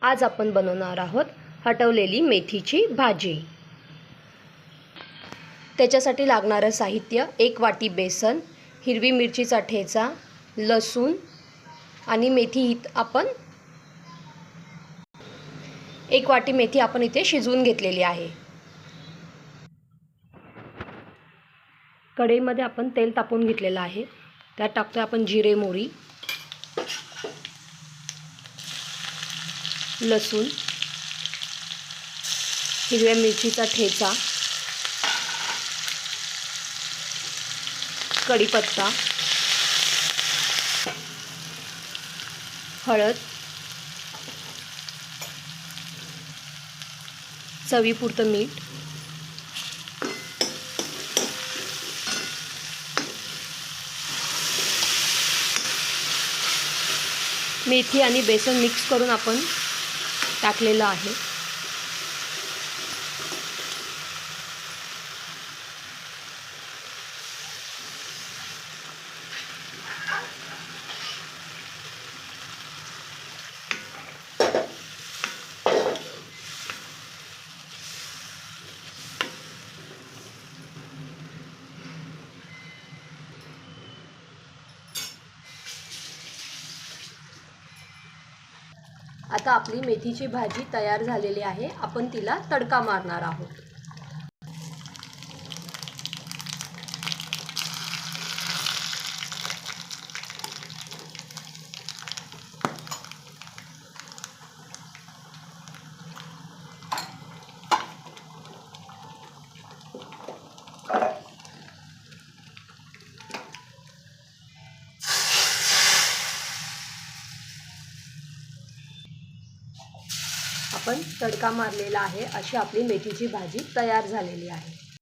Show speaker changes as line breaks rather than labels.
आज आपण बनवणार आहोत हटवलेली मेथीची भाजी। त्याच्यासाठी लागणारं साहित्य 1 वाटी बेसन, हिरवी मिरचीचा ठेचा, लसूण आणि मेथी आपण 1 वाटी मेथी आपण इथे शिजवून घेतलेली आहे। कढईमध्ये आपण तेल तापवून घेतलेलं आहे। त्यात टाकतोय आपण जिरे, मोहरी, लसूण, हिरव्या मिरचीचा ठेचा, कढीपत्ता, हळद, चवीपुरतं मीठ, मेथी आणि बेसन मिक्स करून आपण टाकलेलं आहे। आता आपली मेथीची भाजी तयार झालेली आहे। आपण तिला तडका मारणार आहोत। आपण तडका मारलेला आहे। अशी आपली मेथीची भाजी तयार झालेली आहे।